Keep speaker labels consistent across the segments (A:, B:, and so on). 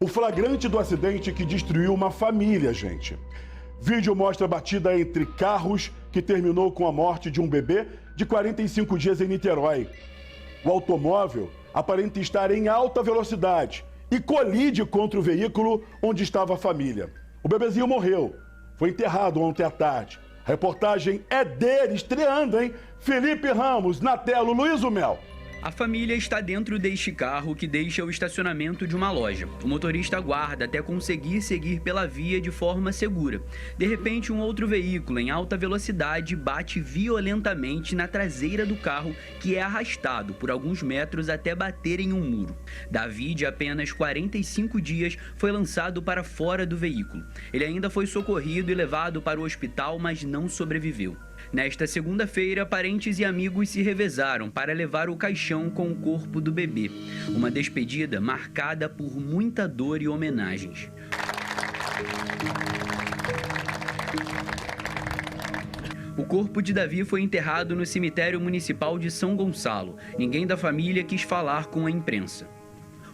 A: O flagrante do acidente que destruiu uma família, gente. Vídeo mostra a batida entre carros que terminou com a morte de um bebê de 45 dias em Niterói. O automóvel aparenta estar em alta velocidade e colide contra o veículo onde estava a família. O bebezinho morreu. Foi enterrado ontem à tarde. A reportagem é dele, estreando, hein? Felipe Ramos, na tela, Luiz Mel.
B: A família está dentro deste carro que deixa o estacionamento de uma loja. O motorista aguarda até conseguir seguir pela via de forma segura. De repente, um outro veículo em alta velocidade bate violentamente na traseira do carro, que é arrastado por alguns metros até bater em um muro. Davi, de apenas 45 dias, foi lançado para fora do veículo. Ele ainda foi socorrido e levado para o hospital, mas não sobreviveu. Nesta segunda-feira, parentes e amigos se revezaram para levar o caixão com o corpo do bebê. Uma despedida marcada por muita dor e homenagens. O corpo de Davi foi enterrado no cemitério municipal de São Gonçalo. Ninguém da família quis falar com a imprensa.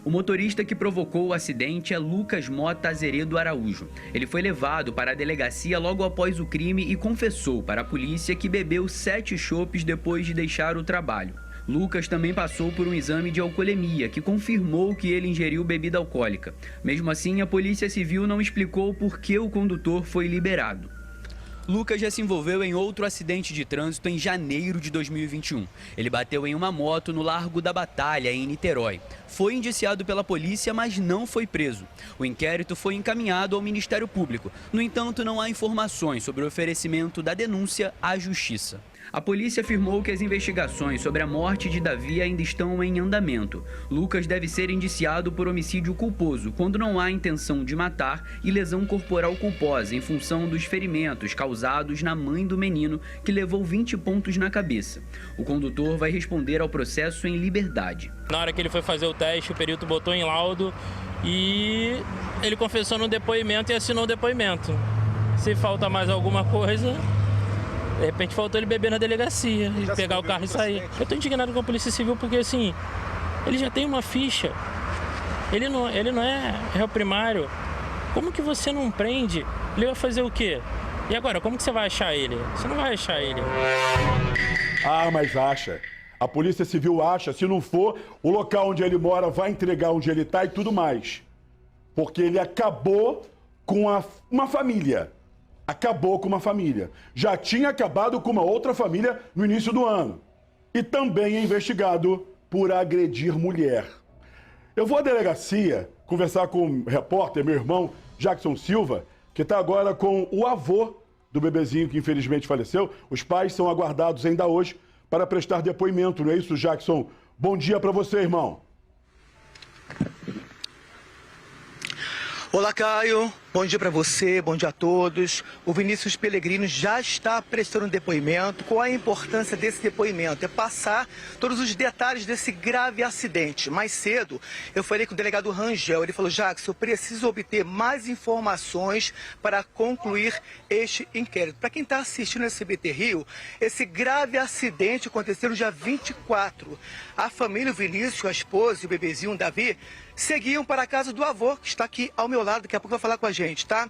B: O motorista que provocou o acidente é Lucas Mota Azeredo Araújo. Ele foi levado para a delegacia logo após o crime e confessou para a polícia que bebeu 7 chopes depois de deixar o trabalho. Lucas também passou por um exame de alcoolemia, que confirmou que ele ingeriu bebida alcoólica. Mesmo assim, a Polícia Civil não explicou por que o condutor foi liberado. Lucas já se envolveu em outro acidente de trânsito em janeiro de 2021. Ele bateu em uma moto no Largo da Batalha, em Niterói. Foi indiciado pela polícia, mas não foi preso. O inquérito foi encaminhado ao Ministério Público. No entanto, não há informações sobre o oferecimento da denúncia à Justiça. A polícia afirmou que as investigações sobre a morte de Davi ainda estão em andamento. Lucas deve ser indiciado por homicídio culposo, quando não há intenção de matar, e lesão corporal culposa, em função dos ferimentos causados na mãe do menino, que levou 20 pontos na cabeça. O condutor vai responder ao processo em liberdade.
C: Na hora que ele foi fazer o teste, o perito botou em laudo e ele confessou no depoimento e assinou o depoimento. Se falta mais alguma coisa... De repente faltou ele beber na delegacia, e pegar o carro e sair. Eu tô indignado com a Polícia Civil porque, assim, ele já tem uma ficha. Ele não é réu primário. Como que você não prende? Ele vai fazer o quê? E agora, como que você vai achar ele? Você não vai achar ele.
A: Ah, mas acha. A Polícia Civil acha. Se não for, o local onde ele mora vai entregar onde ele tá e tudo mais. Porque ele acabou com uma família. Acabou com uma família. Já tinha acabado com uma outra família no início do ano. E também é investigado por agredir mulher. Eu vou à delegacia conversar com o repórter, meu irmão, Jackson Silva, que está agora com o avô do bebezinho que infelizmente faleceu. Os pais são aguardados ainda hoje para prestar depoimento, não é isso, Jackson? Bom dia para você, irmão.
D: Olá, Caio. Bom dia para você, bom dia a todos. O Vinícius Pellegrino já está prestando depoimento. Qual a importância desse depoimento? É passar todos os detalhes desse grave acidente. Mais cedo, eu falei com o delegado Rangel. Ele falou, Jackson, eu preciso obter mais informações para concluir este inquérito. Para quem está assistindo esse SBT Rio, esse grave acidente aconteceu no dia 24. A família, o Vinícius, a esposa e o bebezinho, o Davi, seguiam para a casa do avô, que está aqui ao meu lado. Daqui a pouco vai falar com a gente, tá?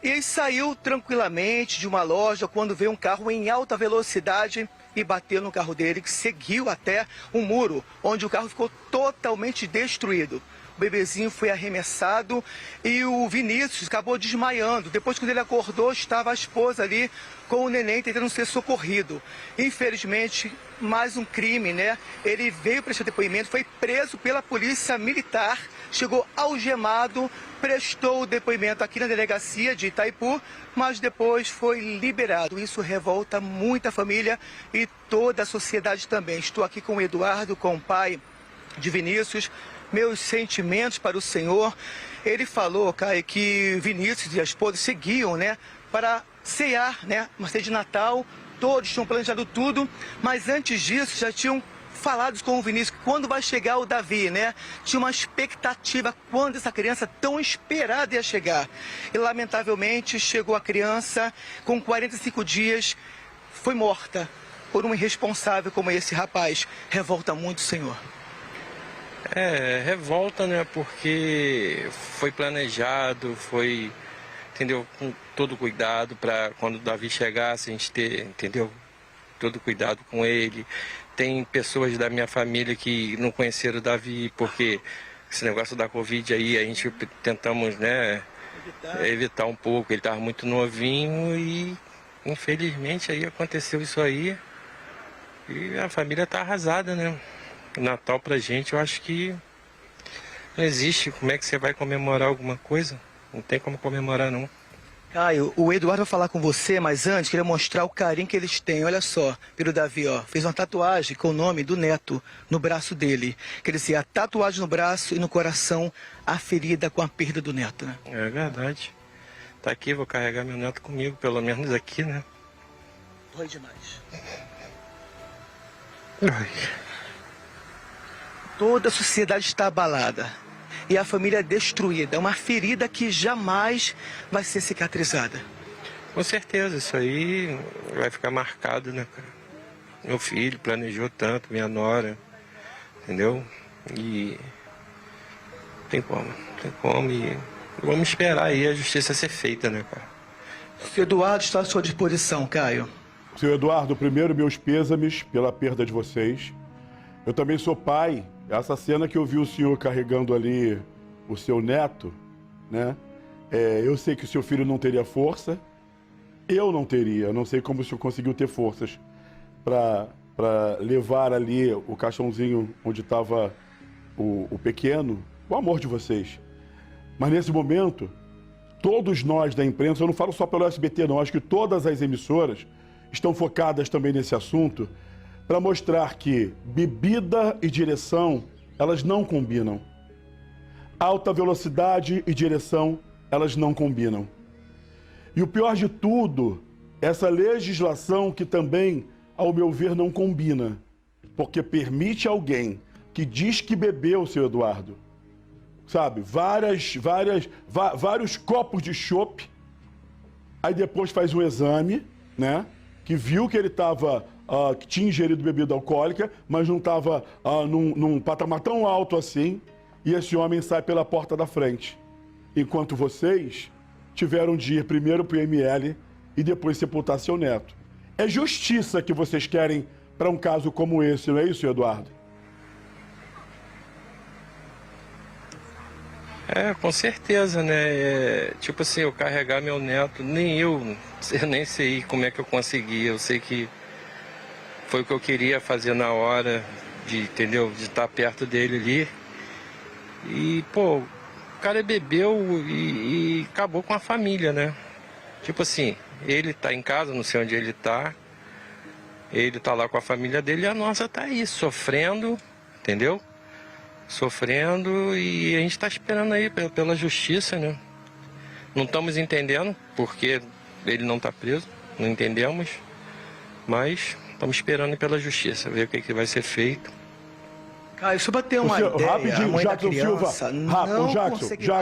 D: E ele saiu tranquilamente de uma loja quando veio um carro em alta velocidade e bateu no carro dele, que seguiu até um muro, onde o carro ficou totalmente destruído. O bebezinho foi arremessado e o Vinícius acabou desmaiando. Depois, quando ele acordou, estava a esposa ali com o neném tentando ser socorrido. Infelizmente, mais um crime, né? Ele veio prestar depoimento, foi preso pela polícia militar, chegou algemado, prestou o depoimento aqui na delegacia de Itaipu, mas depois foi liberado. Isso revolta muita família e toda a sociedade também. Estou aqui com o Eduardo, com o pai de Vinícius. Meus sentimentos para o Senhor. Ele falou, Caio, que Vinícius e a esposa seguiam, né, para cear, né, uma ceia de Natal. Todos tinham planejado tudo, mas antes disso já tinham falado com o Vinícius que quando vai chegar o Davi, né? Tinha uma expectativa quando essa criança tão esperada ia chegar. E lamentavelmente chegou a criança com 45 dias, foi morta por um irresponsável como esse rapaz. Revolta muito, Senhor.
E: Revolta, né? Porque foi planejado, foi, entendeu? Com todo cuidado para quando o Davi chegasse a gente ter, entendeu? Todo cuidado com ele. Tem pessoas da minha família que não conheceram o Davi porque esse negócio da Covid aí a gente tentamos, né? Evitar um pouco. Ele estava muito novinho e infelizmente aí aconteceu isso aí. E a família tá arrasada, né? Natal pra gente, eu acho que não existe. Como é que você vai comemorar alguma coisa? Não tem como comemorar, não.
D: Caio, o Eduardo vai falar com você, mas antes queria mostrar o carinho que eles têm. Olha só, pelo Davi, ó. Fez uma tatuagem com o nome do neto no braço dele. Quer dizer, a tatuagem no braço e no coração, a ferida com a perda do neto, né?
E: É verdade. Tá aqui, vou carregar meu neto comigo, pelo menos aqui, né?
D: Dói demais.
E: Ai.
D: Toda a sociedade está abalada e a família é destruída. É uma ferida que jamais vai ser cicatrizada.
E: Com certeza, isso aí vai ficar marcado, né, cara? Meu filho planejou tanto, minha nora, entendeu? E tem como e vamos esperar aí a justiça ser feita, né, cara?
D: O Eduardo está à sua disposição, Caio.
A: Seu Eduardo, primeiro meus pêsames pela perda de vocês. Eu também sou pai. Essa cena que eu vi o senhor carregando ali o seu neto, né? Eu sei que o seu filho não teria força. Eu não teria. Eu não sei como o senhor conseguiu ter forças para levar ali o caixãozinho onde estava o pequeno, o amor de vocês. Mas nesse momento, todos nós da imprensa, eu não falo só pelo SBT não, acho que todas as emissoras estão focadas também nesse assunto para mostrar que bebida e direção, elas não combinam. Alta velocidade e direção, elas não combinam. E o pior de tudo, essa legislação que também, ao meu ver, não combina. Porque permite alguém que diz que bebeu, seu Eduardo, sabe, vários copos de chopp, aí depois faz um exame, né, que viu que ele estava, que tinha ingerido bebida alcoólica, mas não estava num patamar tão alto assim, e esse homem sai pela porta da frente. Enquanto vocês tiveram de ir primeiro para o IML e depois sepultar seu neto. É justiça que vocês querem para um caso como esse, não é isso, Eduardo?
E: Com certeza, né? Tipo assim, eu carregar meu neto, eu nem sei como é que eu consegui. Eu sei que foi o que eu queria fazer na hora, entendeu? De estar perto dele ali. E, pô, o cara bebeu e acabou com a família, né? Tipo assim, ele tá em casa, não sei onde ele tá. Ele tá lá com a família dele e a nossa tá aí, sofrendo, entendeu? Sofrendo, e a gente está esperando aí pela justiça, né? Não estamos entendendo porque ele não está preso, não entendemos, mas estamos esperando pela justiça, ver o que vai ser feito.
D: Caio, só para ter uma ideia,
A: rapidinho,
D: a mãe
A: Jackson
D: da criança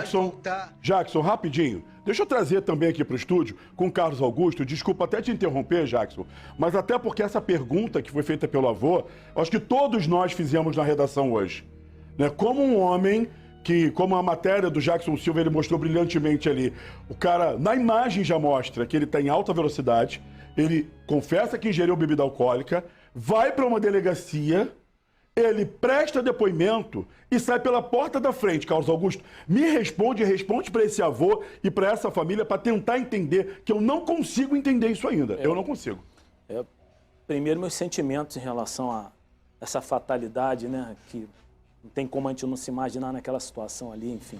A: Silva, Jackson, rapidinho. Deixa eu trazer também aqui para o estúdio com o Carlos Augusto. Desculpa até te interromper, Jackson, mas até porque essa pergunta que foi feita pelo avô, acho que todos nós fizemos na redação hoje. Né? Como um homem que, como a matéria do Jackson Silva, ele mostrou brilhantemente ali, o cara, na imagem já mostra que ele está em alta velocidade, ele confessa que ingeriu bebida alcoólica, vai para uma delegacia, ele presta depoimento e sai pela porta da frente. Carlos Augusto, responde para esse avô e para essa família para tentar entender, que eu não consigo entender isso ainda. Eu não consigo.
F: Primeiro, meus sentimentos em relação a essa fatalidade, né, que não tem como a gente não se imaginar naquela situação ali, enfim.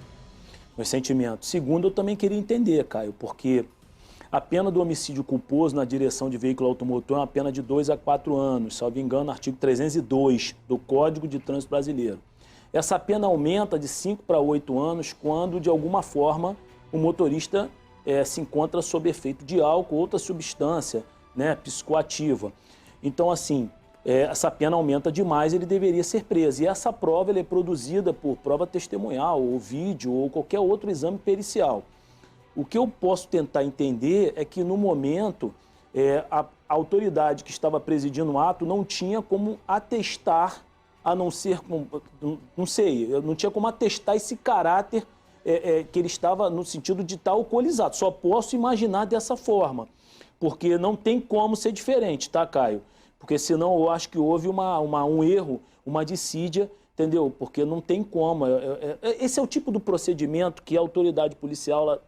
F: Meus sentimentos. Segundo, eu também queria entender, Caio, porque a pena do homicídio culposo na direção de veículo automotor é uma pena de 2 a 4 anos, salvo engano, artigo 302 do Código de Trânsito Brasileiro. Essa pena aumenta de 5 para 8 anos quando, de alguma forma, o motorista se encontra sob efeito de álcool ou outra substância, né, psicoativa. Então, assim, essa pena aumenta demais, ele deveria ser preso. E essa prova ela é produzida por prova testemunhal, ou vídeo, ou qualquer outro exame pericial. O que eu posso tentar entender é que, no momento, a autoridade que estava presidindo o ato não tinha como atestar a não ser, não sei, eu não tinha como atestar esse caráter que ele estava no sentido de estar alcoolizado. Só posso imaginar dessa forma, porque não tem como ser diferente, tá, Caio? Porque senão eu acho que houve um erro, uma dissídia, entendeu? Porque não tem como. Esse é o tipo do procedimento que a autoridade policial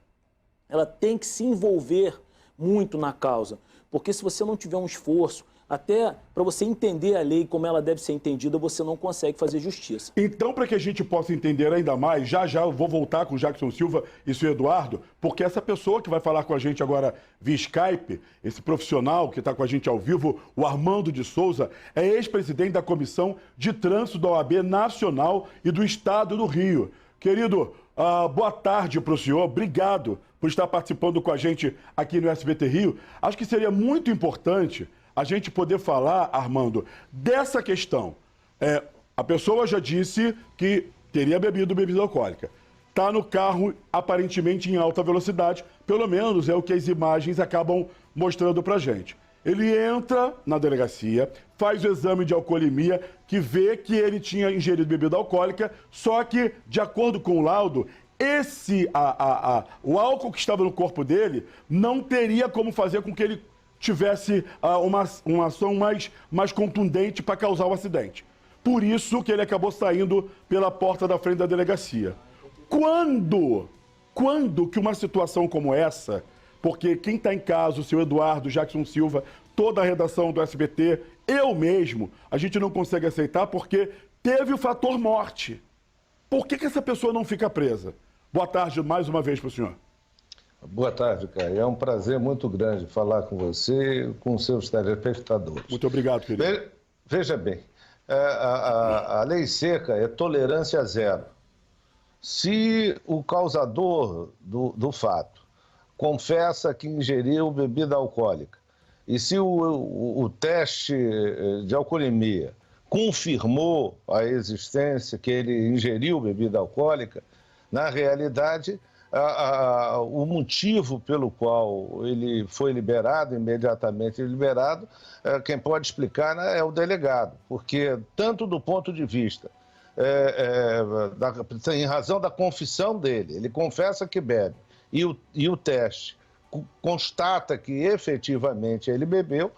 F: ela tem que se envolver muito na causa. Porque se você não tiver um esforço, até para você entender a lei como ela deve ser entendida, você não consegue fazer justiça.
A: Então, para que a gente possa entender ainda mais, já eu vou voltar com o Jackson Silva e o seu Eduardo, porque essa pessoa que vai falar com a gente agora via Skype, esse profissional que está com a gente ao vivo, o Armando de Souza, é ex-presidente da Comissão de Trânsito da OAB Nacional e do Estado do Rio. Querido, boa tarde para o senhor, obrigado por estar participando com a gente aqui no SBT Rio. Acho que seria muito importante a gente poder falar, Armando, dessa questão. A pessoa já disse que teria bebido bebida alcoólica. Está no carro, aparentemente em alta velocidade, pelo menos é o que as imagens acabam mostrando pra gente. Ele entra na delegacia, faz o exame de alcoolemia, que vê que ele tinha ingerido bebida alcoólica, só que, de acordo com o laudo, o álcool que estava no corpo dele não teria como fazer com que ele tivesse uma ação mais contundente para causar o acidente. Por isso que ele acabou saindo pela porta da frente da delegacia. Quando que uma situação como essa, porque quem está em casa, o seu Eduardo, Jackson Silva, toda a redação do SBT, eu mesmo, a gente não consegue aceitar porque teve o fator morte. Por que essa pessoa não fica presa? Boa tarde mais uma vez para o senhor.
G: Boa tarde, Caio. É um prazer muito grande falar com você e com seus telespectadores.
A: Muito obrigado, querido.
G: Veja bem, a lei seca é tolerância zero. Se o causador do fato confessa que ingeriu bebida alcoólica e se o teste de alcoolemia confirmou a existência que ele ingeriu bebida alcoólica, na realidade, o motivo pelo qual ele foi liberado, imediatamente liberado, quem pode explicar, né, é o delegado, porque tanto do ponto de vista, em razão da confissão dele, ele confessa que bebe, e o teste constata que efetivamente ele bebeu,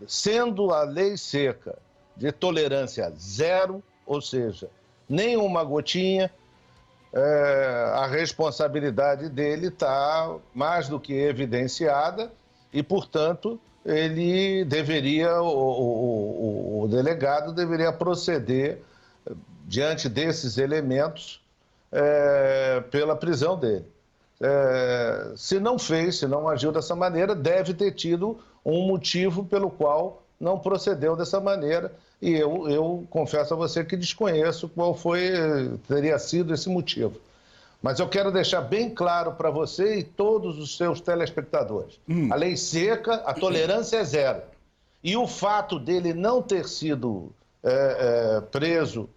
G: sendo a lei seca de tolerância zero, ou seja, nem uma gotinha, a responsabilidade dele está mais do que evidenciada e, portanto, ele deveria, o delegado deveria proceder, diante desses elementos, pela prisão dele. Se não fez, se não agiu dessa maneira, deve ter tido um motivo pelo qual não procedeu dessa maneira. E eu confesso a você que desconheço qual teria sido esse motivo. Mas eu quero deixar bem claro para você e todos os seus telespectadores. A lei seca, a tolerância é zero. E o fato dele não ter sido preso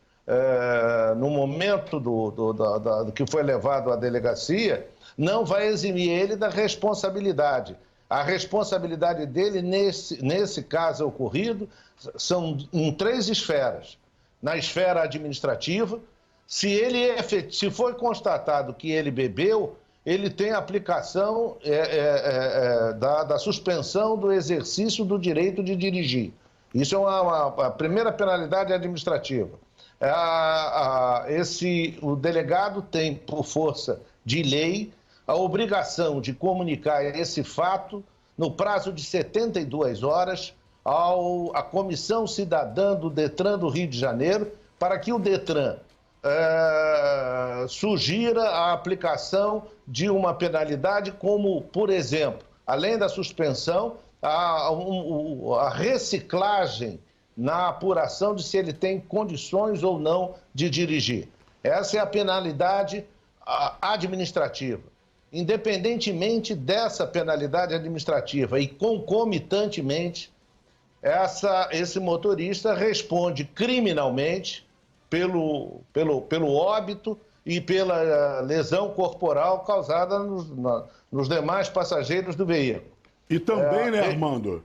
G: no momento do que foi levado à delegacia, não vai eximir ele da responsabilidade. A responsabilidade dele, nesse caso ocorrido, são em 3 esferas. Na esfera administrativa, se foi constatado que ele bebeu, ele tem a aplicação da suspensão do exercício do direito de dirigir. Isso é a primeira penalidade administrativa. O delegado tem, por força de lei, a obrigação de comunicar esse fato no prazo de 72 horas à Comissão Cidadã do Detran do Rio de Janeiro, para que o Detran sugira a aplicação de uma penalidade como, por exemplo, além da suspensão, a reciclagem na apuração de se ele tem condições ou não de dirigir. Essa é a penalidade administrativa. Independentemente dessa penalidade administrativa e concomitantemente, esse motorista responde criminalmente pelo óbito e pela lesão corporal causada nos demais passageiros do veículo.
A: E também, Armando,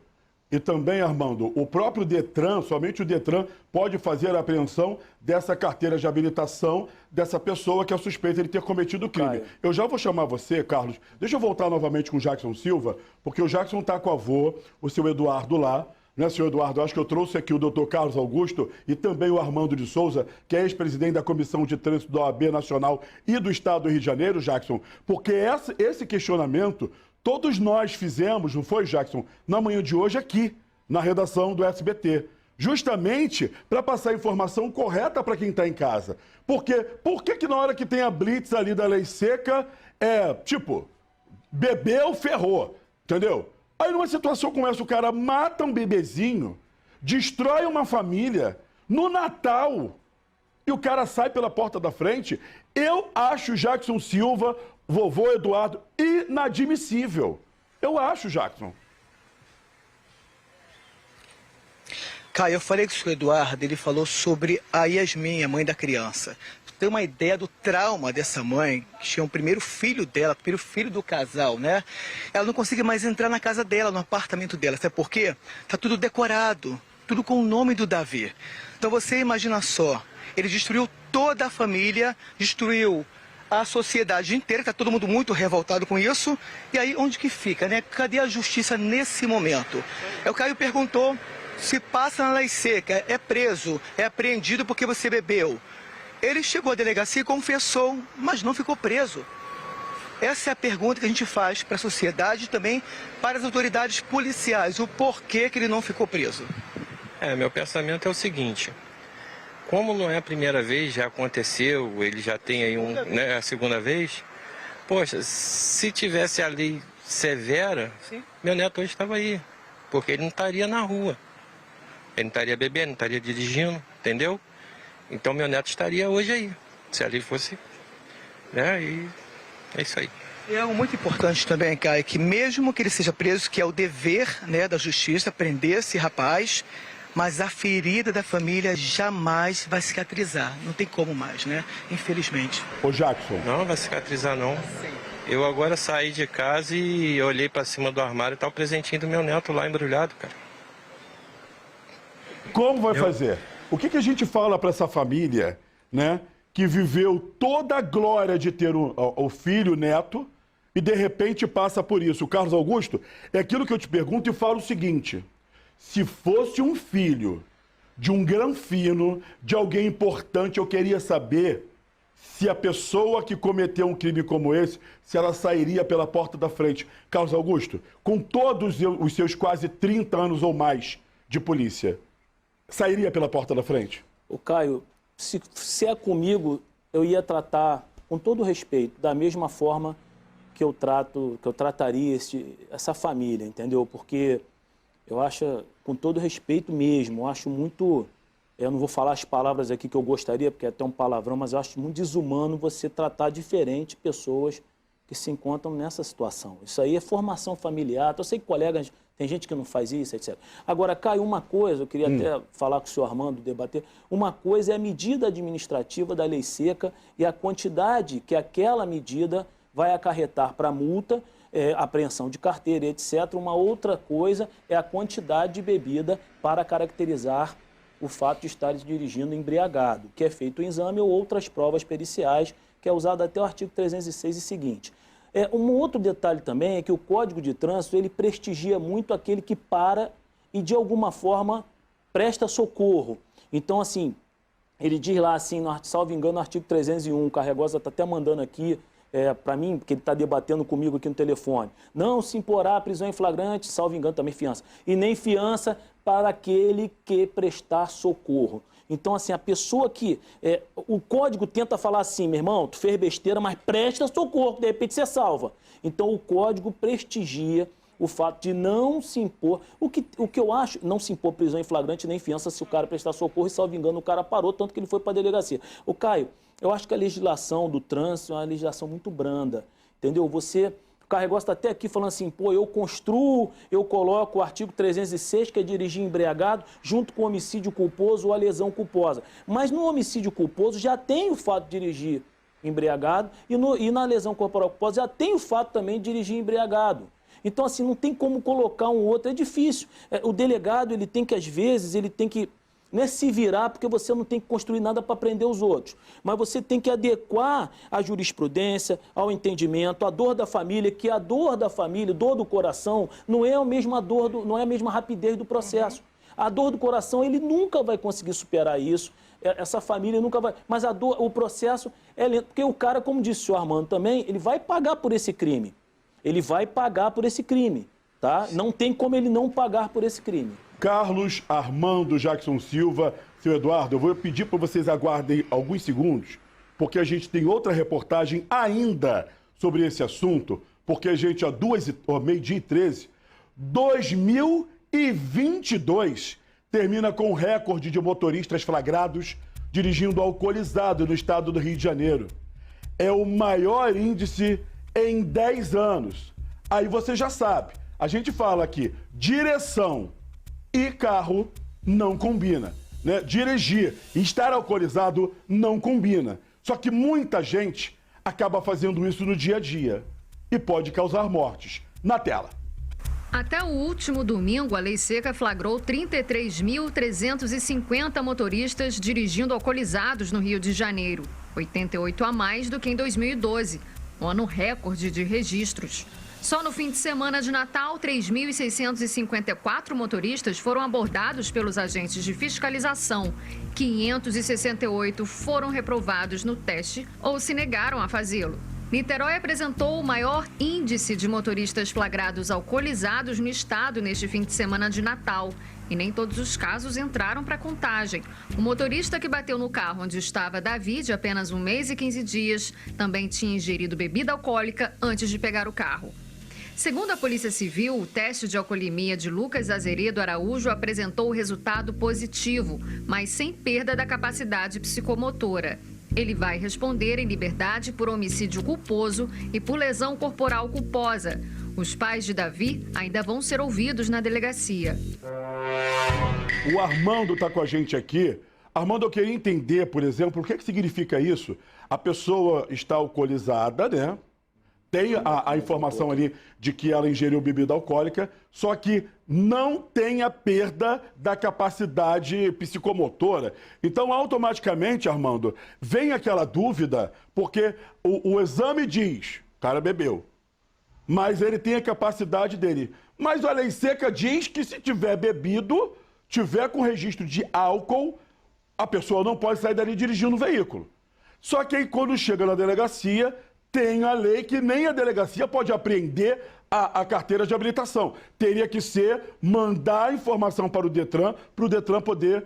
A: E também, Armando, o próprio Detran, somente o Detran, pode fazer a apreensão dessa carteira de habilitação dessa pessoa que é suspeita de ter cometido o crime.
F: Caio.
A: Eu já vou chamar você, Carlos. Deixa eu voltar novamente com o Jackson Silva, porque o Jackson está com o avô, o seu Eduardo lá. Né, senhor Eduardo? Acho que eu trouxe aqui o doutor Carlos Augusto e também o Armando de Souza, que é ex-presidente da Comissão de Trânsito da OAB Nacional e do Estado do Rio de Janeiro, Jackson, porque esse questionamento todos nós fizemos, não foi, Jackson, na manhã de hoje aqui, na redação do SBT. Justamente para passar a informação correta para quem está em casa. Porque por que na hora que tem a blitz ali da lei seca, tipo, bebeu, ferrou, entendeu? Aí numa situação como essa, o cara mata um bebezinho, destrói uma família, no Natal, e o cara sai pela porta da frente. Eu acho Jackson Silva, vovô Eduardo, inadmissível. Eu acho, Jackson.
D: Caio, eu falei com o senhor Eduardo, ele falou sobre a Yasmin, a mãe da criança. Tem uma ideia do trauma dessa mãe, que tinha o primeiro filho dela, o primeiro filho do casal, né? Ela não consegue mais entrar na casa dela, no apartamento dela. Sabe por quê? Tá tudo decorado, tudo com o nome do Davi. Então você imagina só, ele destruiu toda a família, destruiu a sociedade inteira, tá todo mundo muito revoltado com isso. E aí, onde que fica, né? Cadê a justiça nesse momento? O Caio perguntou se passa na lei seca, é preso, é apreendido porque você bebeu. Ele chegou à delegacia e confessou, mas não ficou preso. Essa é a pergunta que a gente faz para a sociedade e também para as autoridades policiais. O porquê que ele não ficou preso?
E: Meu pensamento é o seguinte. Como não é a primeira vez, já aconteceu, ele já tem aí a segunda vez. Poxa, se tivesse a lei severa, sim, meu neto hoje estava aí. Porque ele não estaria na rua. Ele não estaria bebendo, não estaria dirigindo, entendeu? Então meu neto estaria hoje aí, se ali fosse, né, e é isso aí.
D: E algo muito importante também, Caio, que mesmo que ele seja preso, que é o dever, né, da justiça, prender esse rapaz, mas a ferida da família jamais vai cicatrizar, não tem como mais, né, infelizmente.
A: Ô Jackson.
E: Não vai cicatrizar não. Sim. Eu agora saí de casa e olhei para cima do armário e tá o presentinho do meu neto lá embrulhado, cara.
A: Como vai fazer? O que a gente fala para essa família, né, que viveu toda a glória de ter o filho, o neto, e de repente passa por isso? O Carlos Augusto, é aquilo que eu te pergunto e falo o seguinte: se fosse um filho de um granfino, de alguém importante, eu queria saber se a pessoa que cometeu um crime como esse, se ela sairia pela porta da frente. Carlos Augusto, com todos os seus quase 30 anos ou mais de polícia, sairia pela porta da frente?
F: O Caio, se é comigo, eu ia tratar com todo respeito, da mesma forma que eu trataria essa família, entendeu? Porque eu acho, com todo respeito mesmo, eu acho muito, eu não vou falar as palavras aqui que eu gostaria, porque é até um palavrão, mas eu acho muito desumano você tratar diferente pessoas que se encontram nessa situação. Isso aí é formação familiar. Eu sei que colegas, tem gente que não faz isso, etc. Agora, Caio, uma coisa, eu queria até falar com o senhor Armando, debater, uma coisa é a medida administrativa da lei seca e a quantidade que aquela medida vai acarretar para multa, apreensão de carteira, etc. Uma outra coisa é a quantidade de bebida para caracterizar o fato de estar dirigindo embriagado, que é feito o exame ou outras provas periciais, que é usado até o artigo 306 e seguinte. Um outro detalhe também é que o Código de Trânsito, ele prestigia muito aquele que para e, de alguma forma, presta socorro. Então, assim, ele diz lá, assim, salvo engano, no artigo 301, o Carregosa está até mandando aqui para mim, porque ele está debatendo comigo aqui no telefone. Não se imporá prisão em flagrante, salvo engano, também fiança. E nem fiança para aquele que prestar socorro. Então, assim, a pessoa que... o código tenta falar assim, meu irmão, tu fez besteira, mas presta socorro, de repente você salva. Então, o código prestigia o fato de não se impor... O que eu acho, não se impor prisão em flagrante nem fiança se o cara prestar socorro e, salvo engano, o cara parou, tanto que ele foi para a delegacia. O Caio, eu acho que a legislação do trânsito é uma legislação muito branda, entendeu? O Carregosa está até aqui falando assim, pô, eu construo, eu coloco o artigo 306, que é dirigir embriagado, junto com o homicídio culposo ou a lesão culposa. Mas no homicídio culposo já tem o fato de dirigir embriagado e na lesão corporal culposa já tem o fato também de dirigir embriagado. Então, assim, não tem como colocar um outro, é difícil. O delegado, ele tem que, às vezes, não é se virar, porque você não tem que construir nada para prender os outros, mas você tem que adequar a jurisprudência ao entendimento, a dor da família, que a dor da família, dor do coração, não é a mesma dor, não é a mesma rapidez do processo. A dor do coração, ele nunca vai conseguir superar isso, essa família nunca vai... Mas o processo é lento, porque o cara, como disse o Armando também, ele vai pagar por esse crime. Ele vai pagar por esse crime, tá? Não tem como ele não pagar por esse crime.
A: Carlos, Armando, Jackson Silva, seu Eduardo, eu vou pedir para vocês aguardem alguns segundos, porque a gente tem outra reportagem ainda sobre esse assunto, porque a gente, meio-dia e 13, 2022 termina com recorde de motoristas flagrados dirigindo alcoolizado no estado do Rio de Janeiro. É o maior índice em 10 anos. Aí você já sabe, a gente fala aqui, direção e carro não combina, né? Dirigir e estar alcoolizado não combina. Só que muita gente acaba fazendo isso no dia a dia e pode causar mortes. Na tela.
H: Até o último domingo, a Lei Seca flagrou 33.350 motoristas dirigindo alcoolizados no Rio de Janeiro, 88 a mais do que em 2012, um ano recorde de registros. Só no fim de semana de Natal, 3.654 motoristas foram abordados pelos agentes de fiscalização. 568 foram reprovados no teste ou se negaram a fazê-lo. Niterói apresentou o maior índice de motoristas flagrados alcoolizados no estado neste fim de semana de Natal. E nem todos os casos entraram para a contagem. O motorista que bateu no carro onde estava Davi, de apenas 1 mês e 15 dias, também tinha ingerido bebida alcoólica antes de pegar o carro. Segundo a Polícia Civil, o teste de alcoolemia de Lucas Azeredo Araújo apresentou o resultado positivo, mas sem perda da capacidade psicomotora. Ele vai responder em liberdade por homicídio culposo e por lesão corporal culposa. Os pais de Davi ainda vão ser ouvidos na delegacia.
A: O Armando está com a gente aqui. Armando, eu queria entender, por exemplo, o que significa isso? A pessoa está alcoolizada, né? Tem a informação ali de que ela ingeriu bebida alcoólica, só que não tem a perda da capacidade psicomotora. Então, automaticamente, Armando, vem aquela dúvida, porque o exame diz, o cara bebeu, mas ele tem a capacidade dele. Mas a Lei Seca diz que se tiver bebido, tiver com registro de álcool, a pessoa não pode sair dali dirigindo o veículo. Só que aí, quando chega na delegacia, tem a lei que nem a delegacia pode apreender a carteira de habilitação. Teria que ser mandar a informação para o Detran poder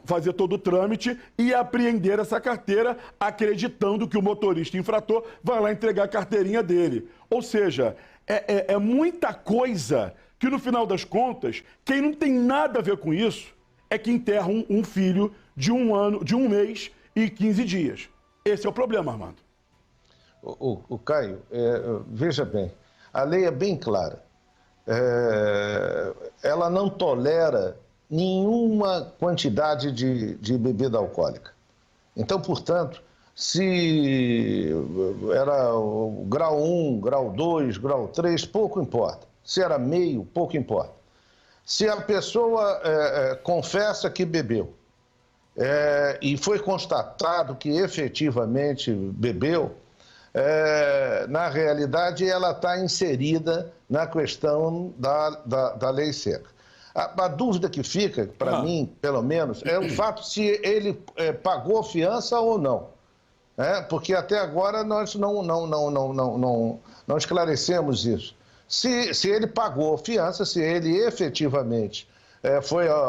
A: fazer todo o trâmite e apreender essa carteira, acreditando que o motorista infrator vai lá entregar a carteirinha dele. Ou seja, é muita coisa que, no final das contas, quem não tem nada a ver com isso é que enterra um filho de 1 mês e 15 dias. Esse é o problema, Armando.
G: O Caio, veja bem, a lei é bem clara. Ela não tolera nenhuma quantidade de bebida alcoólica. Então, portanto, se era o grau 1, grau 2, grau 3, pouco importa. Se era meio, pouco importa. Se a pessoa confessa que bebeu e foi constatado que efetivamente bebeu, na realidade, ela está inserida na questão da Lei Seca. A dúvida que fica, para mim, pelo menos, é o fato se ele pagou fiança ou não. Porque até agora nós não esclarecemos isso. Se ele pagou fiança, se ele efetivamente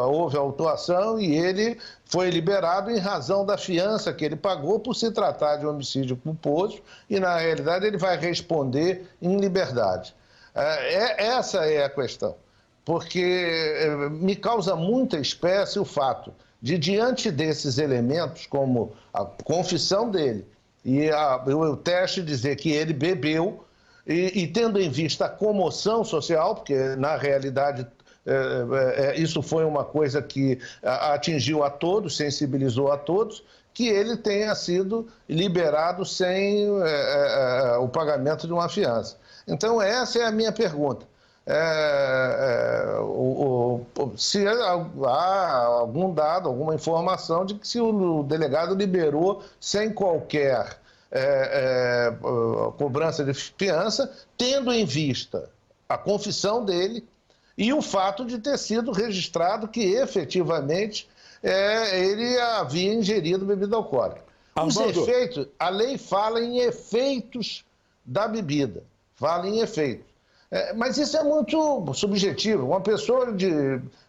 G: houve autuação e ele foi liberado em razão da fiança que ele pagou por se tratar de homicídio culposo e, na realidade, ele vai responder em liberdade. Essa é a questão, porque me causa muita espécie o fato de, diante desses elementos, como a confissão dele e o teste dizer que ele bebeu, e tendo em vista a comoção social, porque, na realidade, isso foi uma coisa que atingiu a todos, sensibilizou a todos, que ele tenha sido liberado sem o pagamento de uma fiança. Então, essa é a minha pergunta. se há algum dado, alguma informação de que se o delegado liberou sem qualquer cobrança de fiança, tendo em vista a confissão dele e o fato de ter sido registrado que efetivamente ele havia ingerido bebida alcoólica. Os efeitos, a lei fala em efeitos da bebida, fala em efeitos. Mas isso é muito subjetivo. Uma pessoa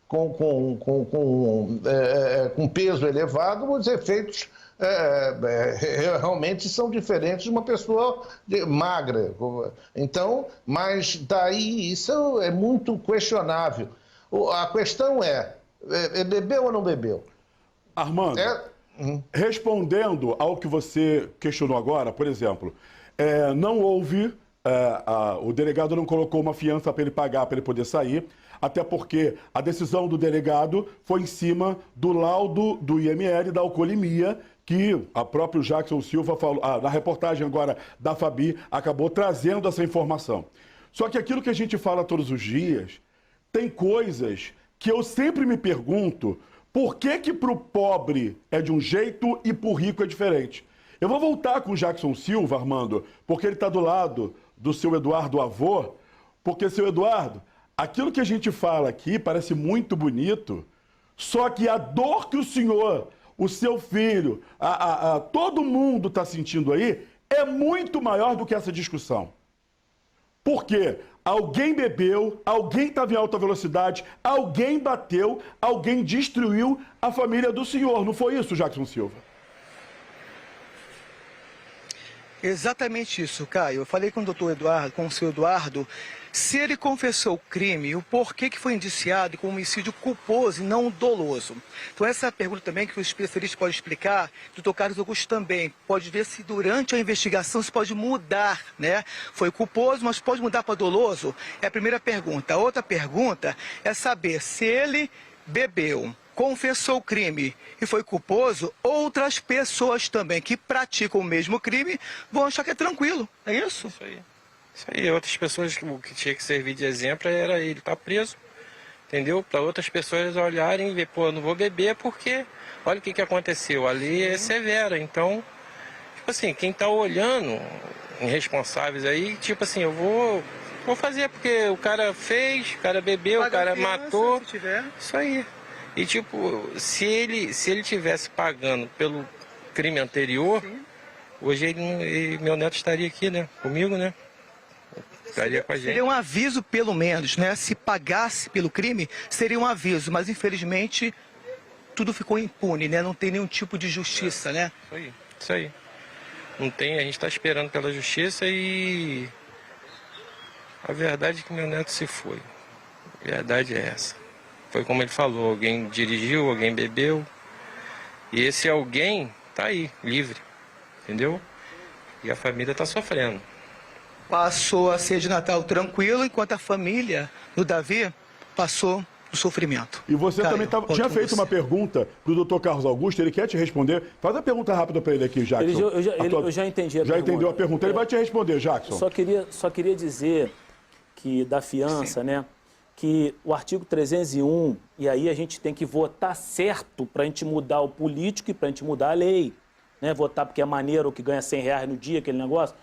G: com peso elevado, os efeitos realmente são diferentes de uma pessoa magra. Então, mas daí isso é muito questionável. A questão bebeu ou não bebeu?
A: Armando, respondendo ao que você questionou agora, por exemplo, não houve... o delegado não colocou uma fiança para ele pagar, para ele poder sair, até porque a decisão do delegado foi em cima do laudo do IML, da alcoolemia, que o próprio Jackson Silva falou, na reportagem agora da Fabi, acabou trazendo essa informação. Só que aquilo que a gente fala todos os dias, tem coisas que eu sempre me pergunto, por que para o pobre é de um jeito e para o rico é diferente? Eu vou voltar com o Jackson Silva, Armando, porque ele está do lado do seu Eduardo avô, porque, seu Eduardo, aquilo que a gente fala aqui parece muito bonito, só que a dor que o senhor, o seu filho, todo mundo está sentindo aí, é muito maior do que essa discussão. Por quê? Alguém bebeu, alguém estava em alta velocidade, alguém bateu, alguém destruiu a família do senhor. Não foi isso, Jackson Silva?
D: Exatamente isso, Caio. Eu falei com o doutor Eduardo, com o seu Eduardo, se ele confessou o crime, o porquê que foi indiciado com homicídio culposo e não doloso. Então essa é a pergunta também que o especialista pode explicar, o doutor Carlos Augusto também, pode ver se durante a investigação se pode mudar, né? Foi culposo, mas pode mudar para doloso? É a primeira pergunta. A outra pergunta é saber se ele bebeu, confessou o crime e foi culposo, outras pessoas também que praticam o mesmo crime vão achar que é tranquilo, é isso?
E: Isso aí, outras pessoas que tinha que servir de exemplo era ele estar preso, entendeu? Para outras pessoas olharem e ver, pô, eu não vou beber porque olha o que aconteceu, a lei é severa, então, tipo assim, quem está olhando, irresponsáveis aí, tipo assim, eu vou fazer porque o cara fez, o cara bebeu, o cara matou, isso aí. E tipo, se ele tivesse pagando pelo crime anterior, hoje meu neto estaria aqui, né? Comigo, né? Estaria com a gente.
D: Seria um aviso pelo menos, né? Se pagasse pelo crime, seria um aviso, mas infelizmente tudo ficou impune, né? Não tem nenhum tipo de justiça, né?
E: Isso aí. Não tem, a gente está esperando pela justiça e a verdade é que meu neto se foi. A verdade é essa. Foi como ele falou, alguém dirigiu, alguém bebeu. E esse alguém tá aí, livre, entendeu? E a família tá sofrendo.
D: Passou a ser de Natal tranquilo, enquanto a família do Davi passou o sofrimento.
A: E você também tinha feito uma pergunta pro doutor Carlos Augusto, ele quer te responder. Faz a pergunta rápida para ele aqui, Jackson.
F: Eu já entendi a pergunta.
A: Já entendeu a pergunta, ele vai te responder, Jackson.
F: Só queria dizer que da fiança, né? Que o artigo 301, e aí a gente tem que votar certo para a gente mudar o político e para a gente mudar a lei. Né? Votar porque é maneiro que ganha R$100 no dia, aquele negócio.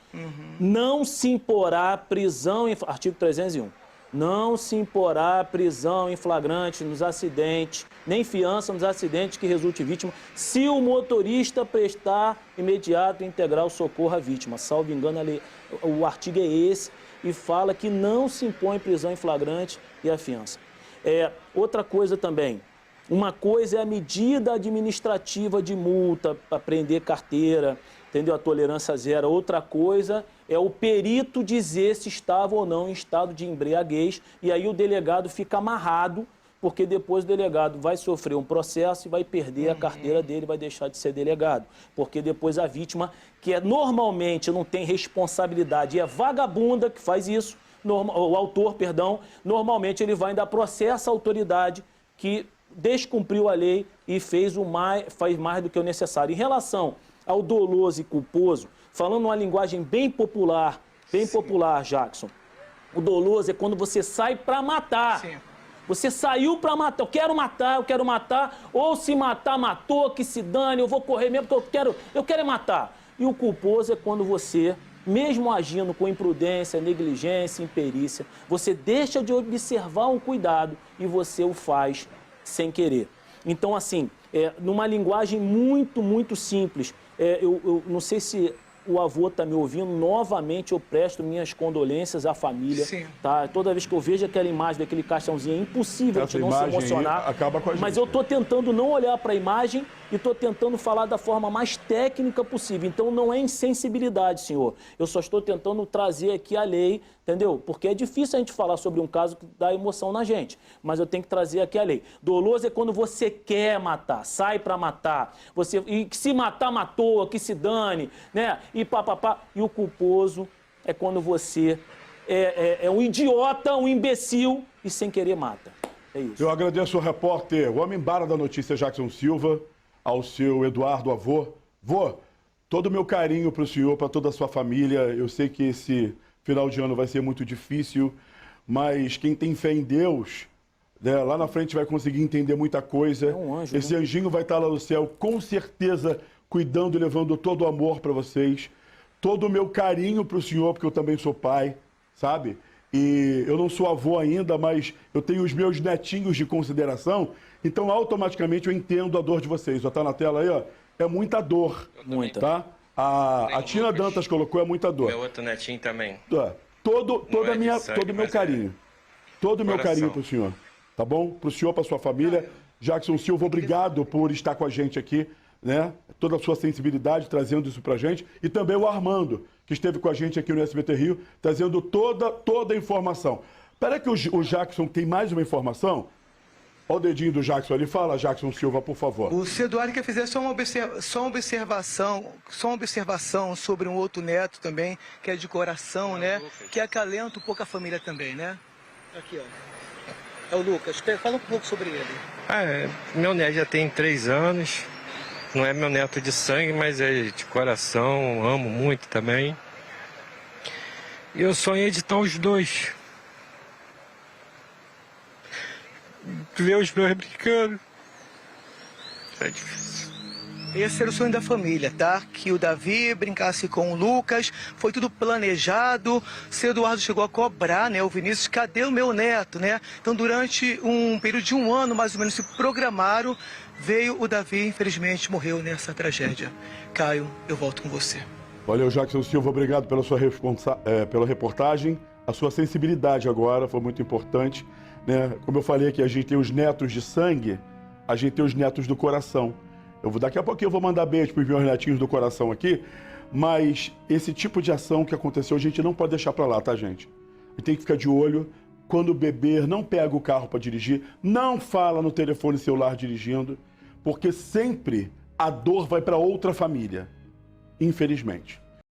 F: Não se imporá prisão, artigo 301, não se imporá prisão em flagrante nos acidentes, nem fiança nos acidentes que resulte vítima, se o motorista prestar imediato e integral socorro à vítima. Salvo engano, o artigo é esse, e fala que não se impõe prisão em flagrante e a fiança. Outra coisa também, uma coisa é a medida administrativa de multa para prender carteira, entendeu? A tolerância zero. Outra coisa é o perito dizer se estava ou não em estado de embriaguez, e aí o delegado fica amarrado, porque depois o delegado vai sofrer um processo e vai perder a carteira dele, vai deixar de ser delegado. Porque depois a vítima, que normalmente não tem responsabilidade, é vagabunda que faz isso, o autor, perdão, normalmente ele vai dar processo à autoridade que descumpriu a lei e faz mais do que o necessário. Em relação ao doloso e culposo, falando uma linguagem bem popular, Jackson, O doloso é quando você sai para matar.
D: Sim.
F: Você saiu para matar. Eu quero matar. Ou se matar, matou, que se dane. Eu vou correr mesmo porque eu quero é matar. E o culposo é quando você, mesmo agindo com imprudência, negligência, imperícia, você deixa de observar um cuidado e você o faz sem querer. Então, assim, numa linguagem muito, muito simples, eu não sei se o avô está me ouvindo, novamente eu presto minhas condolências à família.
D: Sim.
F: Tá? Toda vez que eu vejo aquela imagem daquele caixãozinho, é impossível a gente não se emocionar.
A: Acaba com a gente.
F: Mas eu estou tentando não olhar para a imagem e estou tentando falar da forma mais técnica possível. Então não é insensibilidade, senhor. Eu só estou tentando trazer aqui a lei, entendeu? Porque é difícil a gente falar sobre um caso que dá emoção na gente. Mas eu tenho que trazer aqui a lei. Doloso é quando você quer matar, sai para matar. E que se matar, matou, que se dane, né? E papapá. E o culposo é quando você é um idiota, um imbecil e sem querer mata. É isso.
A: Eu agradeço ao repórter, o homem-bara da notícia, Jackson Silva, ao seu Eduardo avô. Vô, todo o meu carinho para o senhor, para toda a sua família. Eu sei que esse final de ano vai ser muito difícil, mas quem tem fé em Deus, né, lá na frente vai conseguir entender muita coisa.
F: É um anjo,
A: esse
F: né?
A: anjinho vai estar lá no céu, com certeza, cuidando e levando todo o amor para vocês. Todo o meu carinho para o senhor, porque eu também sou pai, sabe? E eu não sou avô ainda, mas eu tenho os meus netinhos de consideração, então automaticamente eu entendo a dor de vocês. Já está na tela aí, ó. É muita dor.
F: Muita.
A: Tá? A Tina
E: Lucas.
A: Dantas colocou, é muita dor.
E: Meu outro netinho também.
A: Todo
E: Não é de sangue,
A: o meu
E: mas
A: carinho. Todo o meu
E: coração.
A: carinho pro senhor. Tá bom? Pro senhor, pra sua família. Jackson Silva, obrigado por estar com a gente aqui, né? Toda a sua sensibilidade, trazendo isso pra gente. E também o Armando, que esteve com a gente aqui no SBT Rio, trazendo toda a informação. Espera que o Jackson tem mais uma informação. Olha o dedinho do Jackson ali. Fala, Jackson Silva, por favor.
D: O seu Eduardo quer fazer só uma observação sobre um outro neto também, que é de coração, né? Que acalenta um pouco a família também, né? Aqui, ó. É o Lucas. Fala um pouco sobre ele.
E: Meu neto já tem 3 anos. Não é meu neto de sangue, mas é de coração. Amo muito também. E eu sonho de estar os dois. Ver os dois brincando. É difícil.
D: Esse era o sonho da família, tá? Que o Davi brincasse com o Lucas, foi tudo planejado. O seu Eduardo chegou a cobrar, né? O Vinícius, cadê o meu neto, né? Então, durante um período de 1 ano, mais ou menos, se programaram. Veio o Davi, infelizmente, morreu nessa tragédia. Caio, eu volto com você.
A: Valeu, Jackson Silva, obrigado pela sua pela reportagem. A sua sensibilidade agora foi muito importante, né? Como eu falei aqui, a gente tem os netos de sangue, a gente tem os netos do coração. Daqui a pouquinho eu vou mandar beijo para os meus netinhos do coração aqui, mas esse tipo de ação que aconteceu, a gente não pode deixar para lá, tá, gente? A gente tem que ficar de olho. Quando beber, não pega o carro para dirigir, não fala no telefone celular dirigindo, porque sempre a dor vai para outra família, infelizmente.